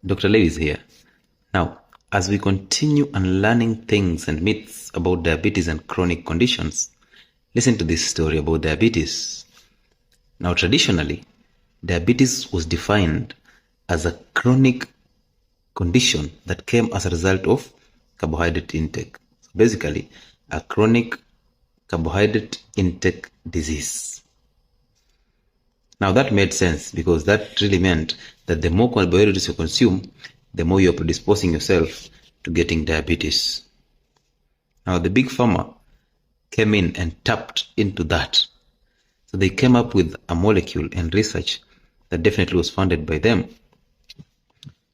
Dr. Lewis here. Now, as we continue unlearning things and myths about diabetes and chronic conditions, listen to this story about diabetes. Now, traditionally, diabetes was defined as a chronic condition that came as a result of carbohydrate intake. So basically, a chronic carbohydrate intake disease. Now that made sense because that really meant that the more carbohydrates you consume, the more you're predisposing yourself to getting diabetes. Now the Bigpharma came in and tapped into that. So they came up with a molecule and research that definitely was funded by them.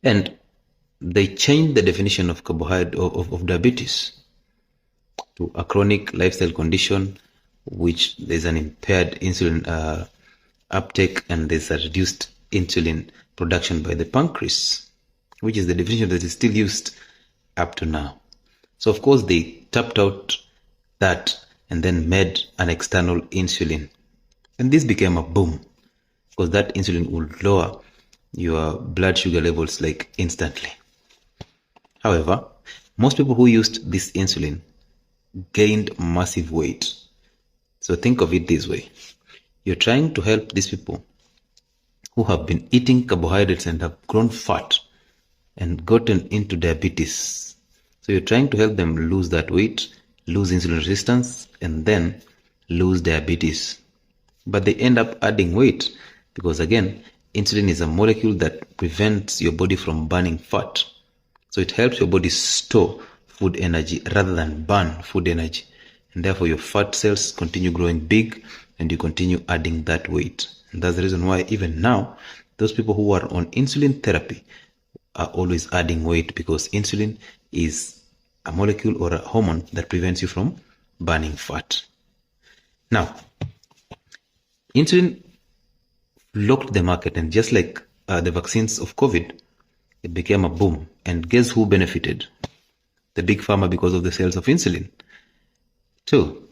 And they changed the definition of carbohydrate of diabetes to a chronic lifestyle condition which there's an impaired insulin uptake and there's a reduced insulin production by the pancreas, which is the definition that is still used up to now. So of course they tapped out that and then made an external insulin, and this became a boom because that insulin would lower your blood sugar levels like instantly. However, most people who used this insulin gained massive weight. So think of it this way. You're trying to help these people who have been eating carbohydrates and have grown fat and gotten into diabetes. So you're trying to help them lose that weight, lose insulin resistance, and then lose diabetes. But they end up adding weight because, again, insulin is a molecule that prevents your body from burning fat. So it helps your body store food energy rather than burn food energy. And therefore your fat cells continue growing big and you continue adding that weight. And that's the reason why even now, those people who are on insulin therapy are always adding weight, because insulin is a molecule or a hormone that prevents you from burning fat. Now, insulin locked the market, and just like the vaccines of COVID, it became a boom. And guess who benefited? The Bigpharma, because of the sales of insulin. Two,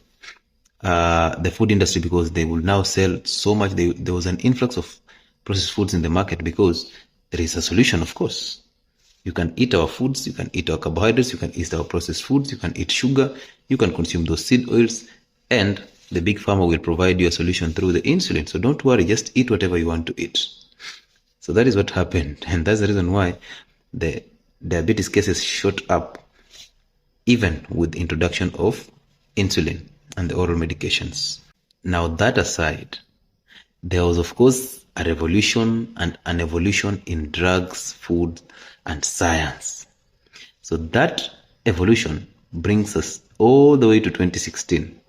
the food industry, because they will now sell so much. There was an influx of processed foods in the market because there is a solution, of course. You can eat our foods, you can eat our carbohydrates, you can eat our processed foods, you can eat sugar, you can consume those seed oils, and the Bigpharma will provide you a solution through the insulin. So don't worry, just eat whatever you want to eat. So that is what happened, and that's the reason why the diabetes cases shot up even with the introduction of insulin and the oral medications. Now that aside, there was of course a revolution and an evolution in drugs, food, and science. So that evolution brings us all the way to 2016.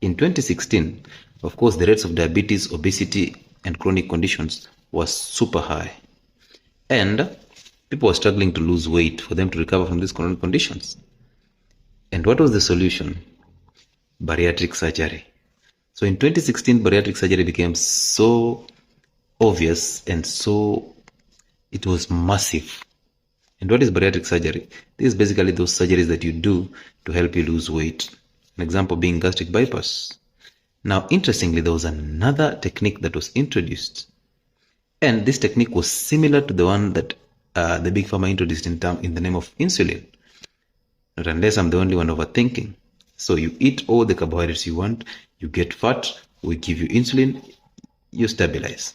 In 2016, of course, the rates of diabetes, obesity, and chronic conditions was super high. And people were struggling to lose weight for them to recover from these chronic conditions. And what was the solution? Bariatric surgery. So in 2016, bariatric surgery became so obvious and so it was massive. And what is bariatric surgery? This is basically those surgeries that you do to help you lose weight. An example being gastric bypass. Now, interestingly, there was another technique that was introduced. And this technique was similar to the one that the Bigpharma introduced in the name of insulin. Not unless I'm the only one overthinking. So you eat all the carbohydrates you want, you get fat, we give you insulin, you stabilize.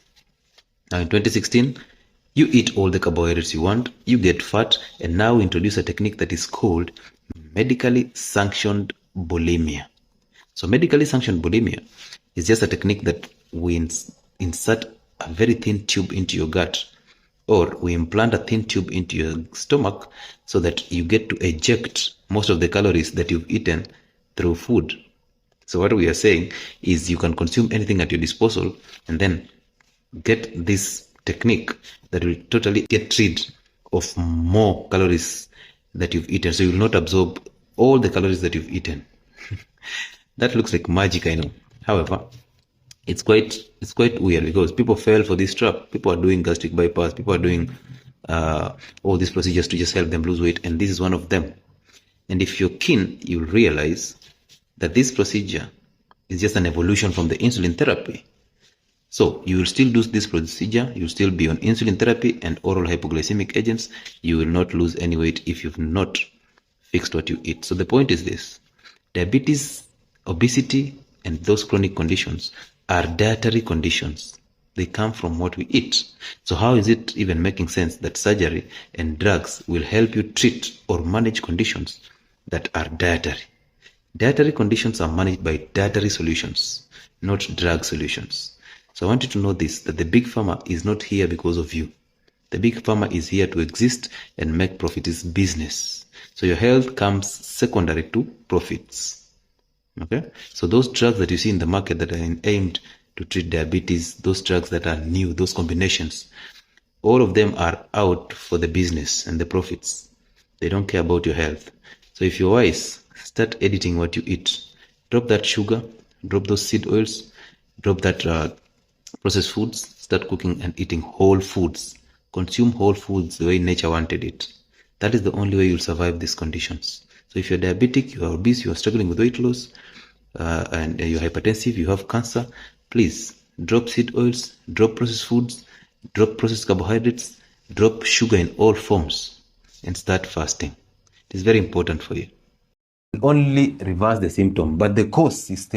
Now in 2016, you eat all the carbohydrates you want, you get fat, and now we introduce a technique that is called medically sanctioned bulimia. So medically sanctioned bulimia is just a technique that we insert a very thin tube into your gut, or we implant a thin tube into your stomach so that you get to eject most of the calories that you've eaten through food. So what we are saying is you can consume anything at your disposal and then get this technique that will totally get rid of more calories that you've eaten. So you will not absorb all the calories that you've eaten. That looks like magic, I know. However, it's quite weird because people fell for this trap. People are doing gastric bypass. People are doing all these procedures to just help them lose weight, and this is one of them. And if you're keen, you'll realize that this procedure is just an evolution from the insulin therapy. So you will still do this procedure, you will still be on insulin therapy and oral hypoglycemic agents. You will not lose any weight if you've not fixed what you eat. So the point is this: diabetes, obesity, and those chronic conditions are dietary conditions. They come from what we eat. So how is it even making sense that surgery and drugs will help you treat or manage conditions that are dietary? Dietary conditions are managed by dietary solutions, not drug solutions. So I want you to know this, that the big pharma is not here because of you. The big pharma is here to exist and make profit is business. So your health comes secondary to profits. Okay? So those drugs that you see in the market that are aimed to treat diabetes, those drugs that are new, those combinations, all of them are out for the business and the profits. They don't care about your health. So if you're wise, start editing what you eat. Drop that sugar, drop those seed oils, drop that processed foods, start cooking and eating whole foods. Consume whole foods the way nature wanted it. That is the only way you'll survive these conditions. So if you're diabetic, you are obese, you are struggling with weight loss, and you're hypertensive, you have cancer, please drop seed oils, drop processed foods, drop processed carbohydrates, drop sugar in all forms, and start fasting. It is very important for you. Only reverse the symptom, but the cause is still